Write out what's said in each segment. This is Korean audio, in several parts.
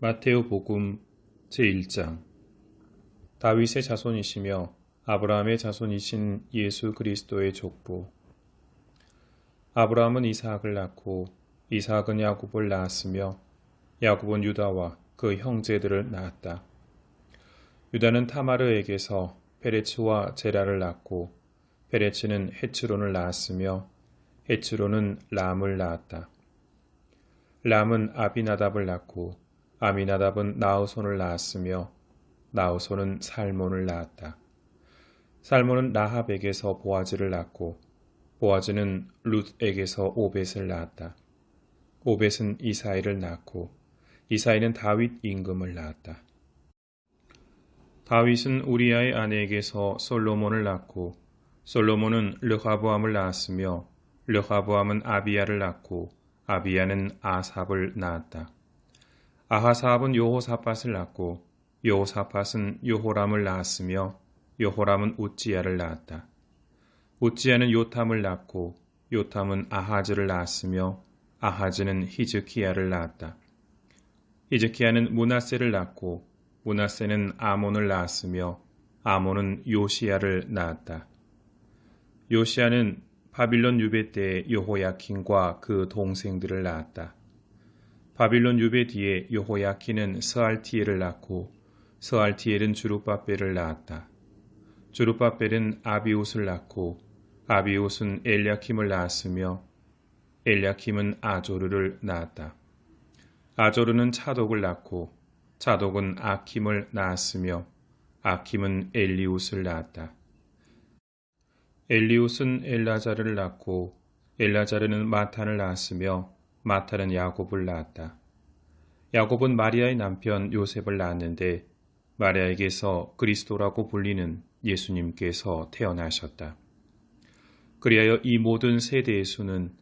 마테오 복음 제1장. 다윗의 자손이시며 아브라함의 자손이신 예수 그리스도의 족보. 아브라함은 이삭을 낳고 이삭은 야곱을 낳았으며 야곱은 유다와 그 형제들을 낳았다. 유다는 타마르에게서 페레츠와 제라를 낳고 페레츠는 헤츠론을 낳았으며 헤츠론은 람을 낳았다. 람은 아비나답을 낳고 아미나답은 나우손을 낳았으며 나우손은 살몬을 낳았다. 살몬은 라합에게서 보아즈를 낳고 보아즈는 룻에게서 오벳을 낳았다. 오벳은 이사이를 낳고 이사이는 다윗 임금을 낳았다. 다윗은 우리아의 아내에게서 솔로몬을 낳고 솔로몬은 르하보암을 낳았으며 르하보암은 아비야를 낳고 아비야는 아삽을 낳았다. 아하사압은 요호사밧을 낳고 요호사밧은 요호람을 낳았으며 요호람은 우찌야를 낳았다. 우찌야는 요탐을 낳고 요탐은 아하즈를 낳았으며 아하즈는 히즈키야를 낳았다. 히즈키야는 므낫세를 낳고 므낫세는 아몬을 낳았으며 아몬은 요시야를 낳았다. 요시야는 바빌론 유배 때 여호야킨과 그 동생들을 낳았다. 바빌론 유배 뒤에 여호야킨은 스알티엘을 낳고 스알티엘은 주룹바벨을 낳았다. 주룹바벨은 아비웃을 낳고 아비웃은 엘야킴을 낳았으며 엘야킴은 아조르를 낳았다. 아조르는 차독을 낳고 차독은 아킴을 낳았으며 아킴은 엘리웃을 낳았다. 엘리웃은 엘라자르를 낳고 엘라자르는 마탄을 낳았으며 마탄은 야곱을 낳았다. 야곱은 마리아의 남편 요셉을 낳았는데 마리아에게서 그리스도라고 불리는 예수님께서 태어나셨다. 그리하여 이 모든 세대의 수는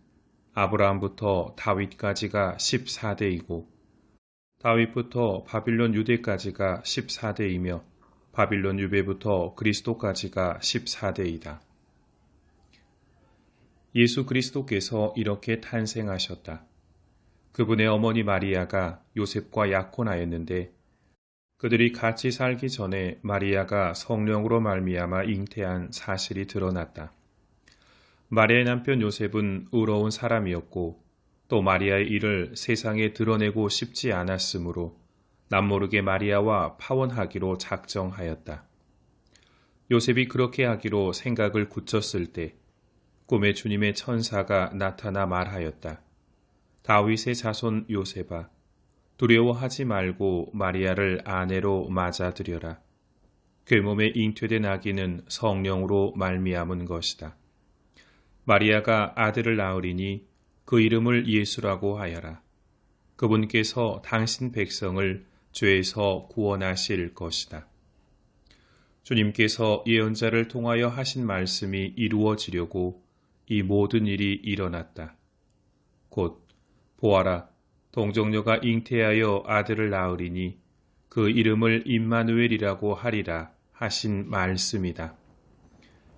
아브라함부터 다윗까지가 14대이고 다윗부터 바빌론 유대까지가 14대이며 바빌론 유배부터 그리스도까지가 14대이다. 예수 그리스도께서 이렇게 탄생하셨다. 그분의 어머니 마리아가 요셉과 약혼하였는데 그들이 같이 살기 전에 마리아가 성령으로 말미암아 잉태한 사실이 드러났다. 마리아의 남편 요셉은 의로운 사람이었고 또 마리아의 일을 세상에 드러내고 싶지 않았으므로 남모르게 마리아와 파혼하기로 작정하였다. 요셉이 그렇게 하기로 생각을 굳혔을 때 꿈에 주님의 천사가 나타나 말하였다. 다윗의 자손 요셉아, 두려워하지 말고 마리아를 아내로 맞아들여라. 그 몸에 잉태된 아기는 성령으로 말미암은 것이다. 마리아가 아들을 낳으리니 그 이름을 예수라고 하여라. 그분께서 당신 백성을 죄에서 구원하실 것이다. 주님께서 예언자를 통하여 하신 말씀이 이루어지려고 이 모든 일이 일어났다. 곧 보아라, 동정녀가 잉태하여 아들을 낳으리니 그 이름을 임마누엘이라고 하리라 하신 말씀이다.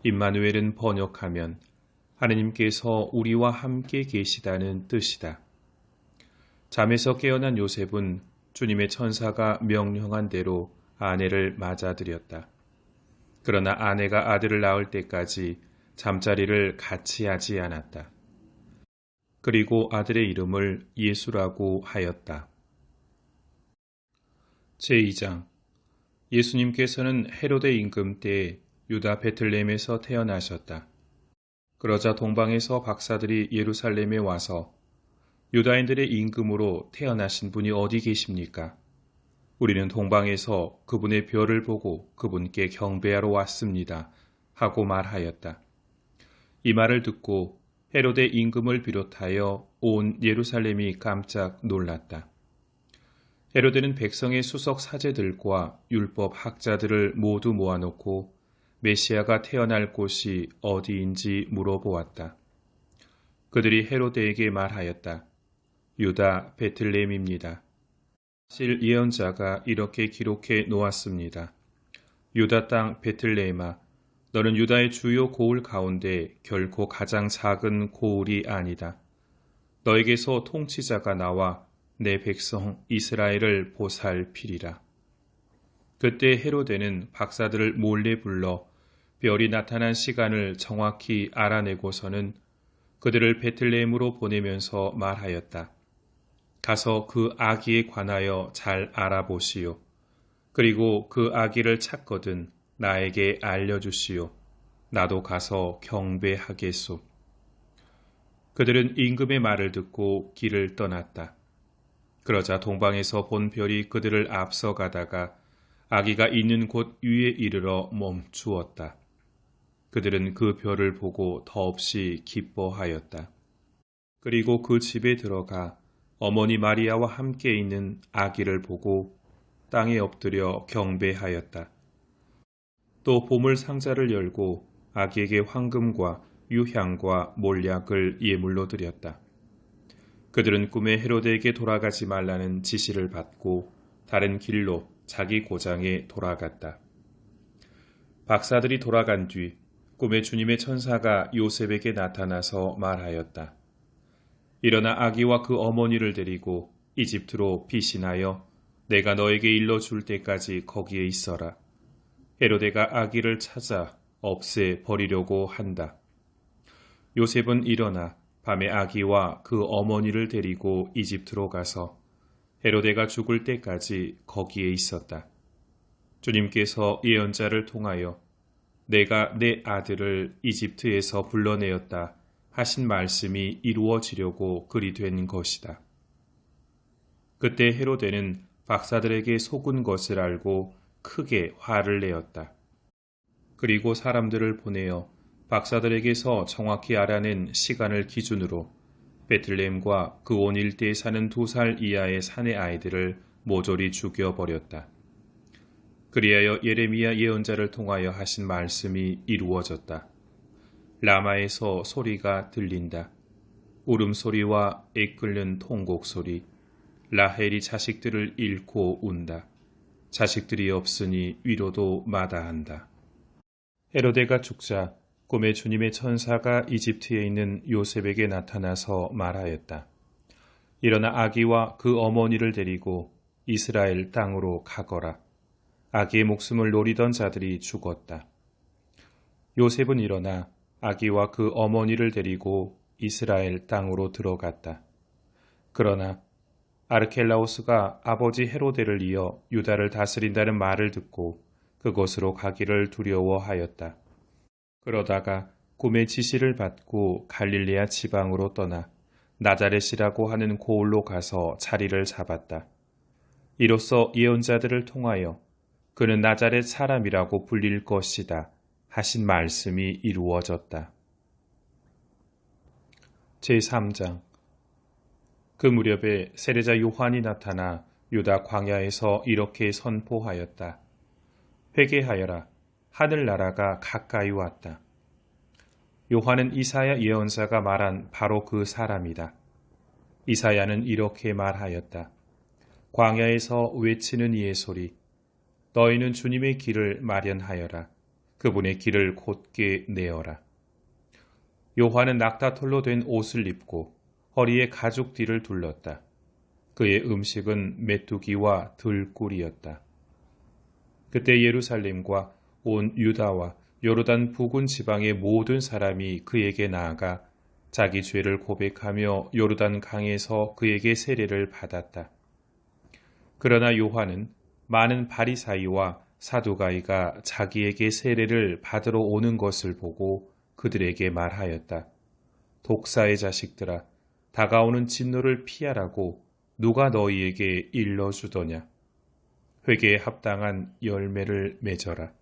임마누엘은 번역하면 하느님께서 우리와 함께 계시다는 뜻이다. 잠에서 깨어난 요셉은 주님의 천사가 명령한 대로 아내를 맞아들였다. 그러나 아내가 아들을 낳을 때까지 잠자리를 같이 하지 않았다. 그리고 아들의 이름을 예수라고 하였다. 제2장. 예수님께서는 헤로데 임금 때 유다 베틀레헴에서 태어나셨다. 그러자 동방에서 박사들이 예루살렘에 와서 유다인들의 임금으로 태어나신 분이 어디 계십니까? 우리는 동방에서 그분의 별을 보고 그분께 경배하러 왔습니다. 하고 말하였다. 이 말을 듣고 헤로데 임금을 비롯하여 온 예루살렘이 깜짝 놀랐다. 헤로데는 백성의 수석 사제들과 율법 학자들을 모두 모아놓고 메시아가 태어날 곳이 어디인지 물어보았다. 그들이 헤로데에게 말하였다. 유다 베틀레헴입니다. 사실 예언자가 이렇게 기록해 놓았습니다. 유다 땅 베틀레헴아, 너는 유다의 주요 고을 가운데 결코 가장 작은 고을이 아니다. 너에게서 통치자가 나와 내 백성 이스라엘을 보살피리라. 그때 헤로데는 박사들을 몰래 불러 별이 나타난 시간을 정확히 알아내고서는 그들을 베틀레헴으로 보내면서 말하였다. 가서 그 아기에 관하여 잘 알아보시오. 그리고 그 아기를 찾거든 나에게 알려주시오. 나도 가서 경배하겠소. 그들은 임금의 말을 듣고 길을 떠났다. 그러자 동방에서 본 별이 그들을 앞서가다가 아기가 있는 곳 위에 이르러 멈추었다. 그들은 그 별을 보고 더없이 기뻐하였다. 그리고 그 집에 들어가 어머니 마리아와 함께 있는 아기를 보고 땅에 엎드려 경배하였다. 또 보물 상자를 열고 아기에게 황금과 유향과 몰약을 예물로 드렸다. 그들은 꿈에 헤로데에게 돌아가지 말라는 지시를 받고 다른 길로 자기 고장에 돌아갔다. 박사들이 돌아간 뒤 꿈에 주님의 천사가 요셉에게 나타나서 말하였다. 일어나 아기와 그 어머니를 데리고 이집트로 피신하여 내가 너에게 일러줄 때까지 거기에 있어라. 헤로데가 아기를 찾아 없애 버리려고 한다. 요셉은 일어나 밤에 아기와 그 어머니를 데리고 이집트로 가서 헤로데가 죽을 때까지 거기에 있었다. 주님께서 예언자를 통하여 내가 내 아들을 이집트에서 불러내었다 하신 말씀이 이루어지려고 그리 된 것이다. 그때 헤로데는 박사들에게 속은 것을 알고 크게 화를 내었다. 그리고 사람들을 보내어 박사들에게서 정확히 알아낸 시간을 기준으로 베틀레헴과 그 온 일대에 사는 2살 이하의 사내 아이들을 모조리 죽여버렸다. 그리하여 예레미야 예언자를 통하여 하신 말씀이 이루어졌다. 라마에서 소리가 들린다. 울음소리와 애끓는 통곡소리. 라헬이 자식들을 잃고 운다. 자식들이 없으니 위로도 마다한다. 헤로데가 죽자 꿈에 주님의 천사가 이집트에 있는 요셉에게 나타나서 말하였다. 일어나 아기와 그 어머니를 데리고 이스라엘 땅으로 가거라. 아기의 목숨을 노리던 자들이 죽었다. 요셉은 일어나 아기와 그 어머니를 데리고 이스라엘 땅으로 들어갔다. 그러나 아르켈라오스가 아버지 헤로데를 이어 유다를 다스린다는 말을 듣고 그곳으로 가기를 두려워하였다. 그러다가 꿈의 지시를 받고 갈릴레아 지방으로 떠나 나자렛이라고 하는 고을로 가서 자리를 잡았다. 이로써 예언자들을 통하여 그는 나자렛 사람이라고 불릴 것이다 하신 말씀이 이루어졌다. 제3장. 그 무렵에 세례자 요한이 나타나 유다 광야에서 이렇게 선포하였다. 회개하여라. 하늘나라가 가까이 왔다. 요한은 이사야 예언자가 말한 바로 그 사람이다. 이사야는 이렇게 말하였다. 광야에서 외치는 이의 소리. 너희는 주님의 길을 마련하여라. 그분의 길을 곧게 내어라. 요한은 낙타털로 된 옷을 입고 허리에 가죽띠를 둘렀다. 그의 음식은 메뚜기와 들꿀이었다. 그때 예루살렘과 온 유다와 요르단 부근 지방의 모든 사람이 그에게 나아가 자기 죄를 고백하며 요르단 강에서 그에게 세례를 받았다. 그러나 요한은 많은 바리사이와 사두가이가 자기에게 세례를 받으러 오는 것을 보고 그들에게 말하였다. 독사의 자식들아, 다가오는 진노를 피하라고 누가 너희에게 일러주더냐. 회개에 합당한 열매를 맺어라.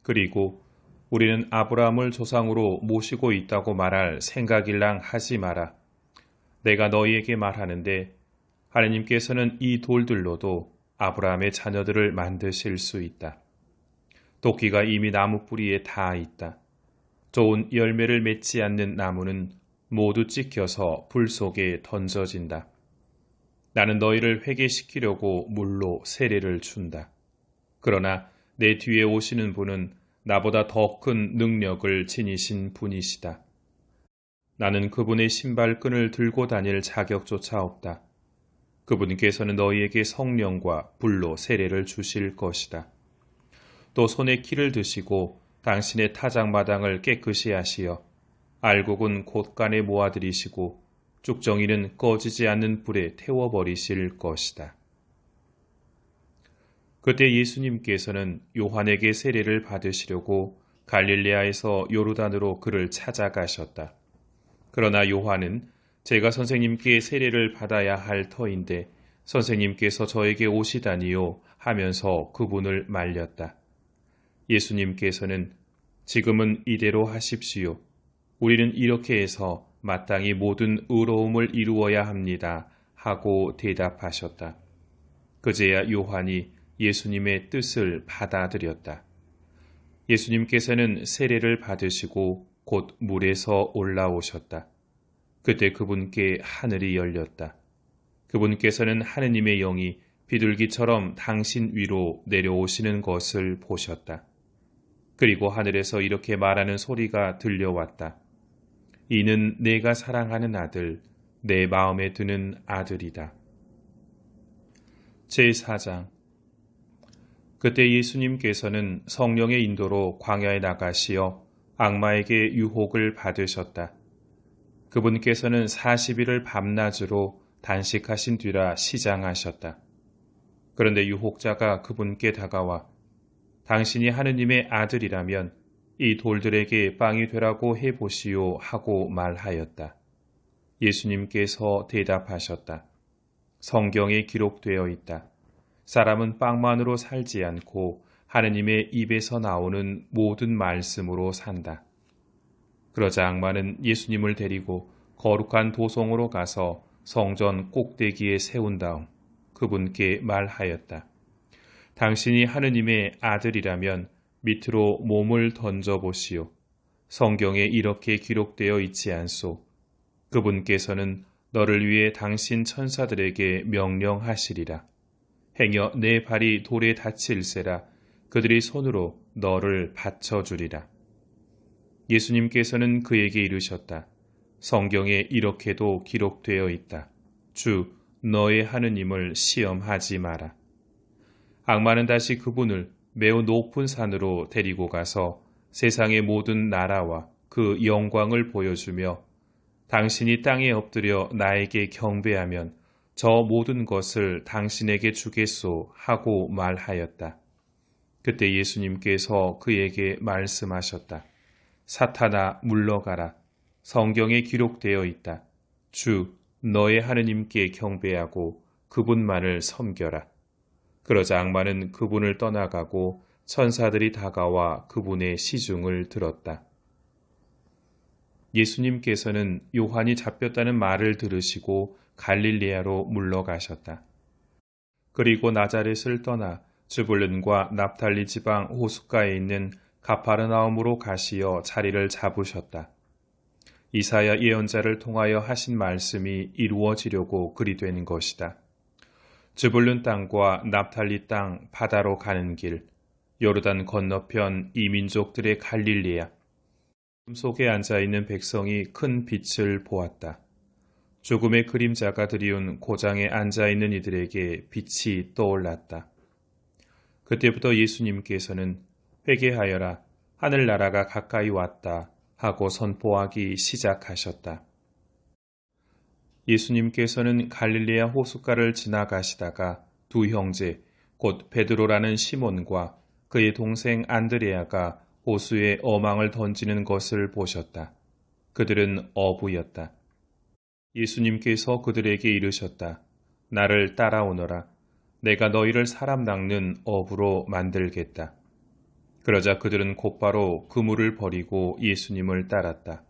그리고 우리는 아브라함을 조상으로 모시고 있다고 말할 생각일랑 하지 마라. 내가 너희에게 말하는데 하나님께서는 이 돌들로도 아브라함의 자녀들을 만드실 수 있다. 도끼가 이미 나무 뿌리에 닿아 있다. 좋은 열매를 맺지 않는 나무는 모두 찢겨서 불 속에 던져진다. 나는 너희를 회개시키려고 물로 세례를 준다. 그러나 내 뒤에 오시는 분은 나보다 더 큰 능력을 지니신 분이시다. 나는 그분의 신발끈을 들고 다닐 자격조차 없다. 그분께서는 너희에게 성령과 불로 세례를 주실 것이다. 또 손에 키를 드시고 당신의 타작마당을 깨끗이 하시어 알곡은 곳간에 모아들이시고 쭉정이는 꺼지지 않는 불에 태워버리실 것이다. 그때 예수님께서는 요한에게 세례를 받으시려고 갈릴레아에서 요르단으로 그를 찾아가셨다. 그러나 요한은 제가 선생님께 세례를 받아야 할 터인데 선생님께서 저에게 오시다니요 하면서 그분을 말렸다. 예수님께서는 지금은 이대로 하십시오. 우리는 이렇게 해서 마땅히 모든 의로움을 이루어야 합니다. 하고 대답하셨다. 그제야 요한이 예수님의 뜻을 받아들였다. 예수님께서는 세례를 받으시고 곧 물에서 올라오셨다. 그때 그분께 하늘이 열렸다. 그분께서는 하느님의 영이 비둘기처럼 당신 위로 내려오시는 것을 보셨다. 그리고 하늘에서 이렇게 말하는 소리가 들려왔다. 이는 내가 사랑하는 아들, 내 마음에 드는 아들이다. 제4장. 그때 예수님께서는 성령의 인도로 광야에 나가시어 악마에게 유혹을 받으셨다. 그분께서는 40일을 밤낮으로 단식하신 뒤라 시장하셨다. 그런데 유혹자가 그분께 다가와 당신이 하느님의 아들이라면 이 돌들에게 빵이 되라고 해보시오 하고 말하였다. 예수님께서 대답하셨다. 성경에 기록되어 있다. 사람은 빵만으로 살지 않고 하느님의 입에서 나오는 모든 말씀으로 산다. 그러자 악마는 예수님을 데리고 거룩한 도성으로 가서 성전 꼭대기에 세운 다음 그분께 말하였다. 당신이 하느님의 아들이라면 밑으로 몸을 던져보시오. 성경에 이렇게 기록되어 있지 않소. 그분께서는 너를 위해 당신 천사들에게 명령하시리라. 행여 내 발이 돌에 닿칠세라. 그들이 손으로 너를 받쳐주리라. 예수님께서는 그에게 이르셨다. 성경에 이렇게도 기록되어 있다. 주 너의 하느님을 시험하지 마라. 악마는 다시 그분을 매우 높은 산으로 데리고 가서 세상의 모든 나라와 그 영광을 보여주며 당신이 땅에 엎드려 나에게 경배하면 저 모든 것을 당신에게 주겠소 하고 말하였다. 그때 예수님께서 그에게 말씀하셨다. 사탄아 물러가라. 성경에 기록되어 있다. 주 너의 하느님께 경배하고 그분만을 섬겨라. 그러자 악마는 그분을 떠나가고 천사들이 다가와 그분의 시중을 들었다. 예수님께서는 요한이 잡혔다는 말을 들으시고 갈릴레아로 물러가셨다. 그리고 나자렛을 떠나 즈불론과 납달리 지방 호숫가에 있는 가파르나움으로 가시어 자리를 잡으셨다. 이사야 예언자를 통하여 하신 말씀이 이루어지려고 그리 된 것이다. 즈불론 땅과 납달리 땅 바다로 가는 길, 요르단 건너편 이민족들의 갈릴레아. 속에 앉아있는 백성이 큰 빛을 보았다. 죽음의 그림자가 드리운 고장에 앉아있는 이들에게 빛이 떠올랐다. 그때부터 예수님께서는 회개하여라, 하늘나라가 가까이 왔다 하고 선포하기 시작하셨다. 예수님께서는 갈릴레아 호숫가를 지나가시다가 두 형제, 곧 베드로라는 시몬과 그의 동생 안드레아가 호수에 어망을 던지는 것을 보셨다. 그들은 어부였다. 예수님께서 그들에게 이르셨다. 나를 따라오너라. 내가 너희를 사람 낚는 어부로 만들겠다. 그러자 그들은 곧바로 그물을 버리고 예수님을 따랐다.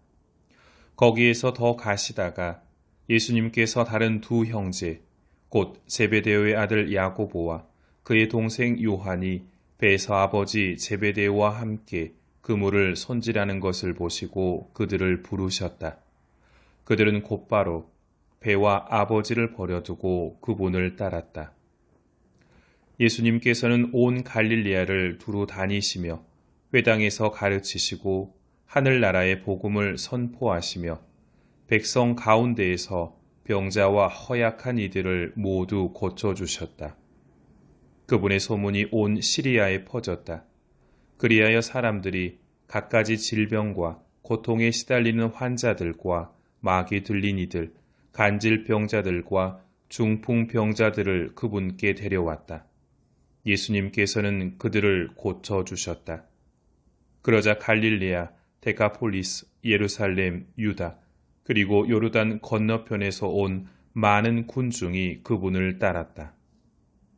거기에서 더 가시다가 예수님께서 다른 두 형제, 곧 제베데오의 아들 야고보와 그의 동생 요한이 배에서 아버지 제베데오와 함께 그물을 손질하는 것을 보시고 그들을 부르셨다. 그들은 곧바로 배와 아버지를 버려두고 그분을 따랐다. 예수님께서는 온 갈릴레아를 두루 다니시며 회당에서 가르치시고 하늘나라의 복음을 선포하시며 백성 가운데에서 병자와 허약한 이들을 모두 고쳐주셨다. 그분의 소문이 온 시리아에 퍼졌다. 그리하여 사람들이 갖가지 질병과 고통에 시달리는 환자들과 마귀 들린 이들, 간질병자들과 중풍병자들을 그분께 데려왔다. 예수님께서는 그들을 고쳐주셨다. 그러자 갈릴레아, 데카폴리스, 예루살렘, 유다, 그리고 요르단 건너편에서 온 많은 군중이 그분을 따랐다.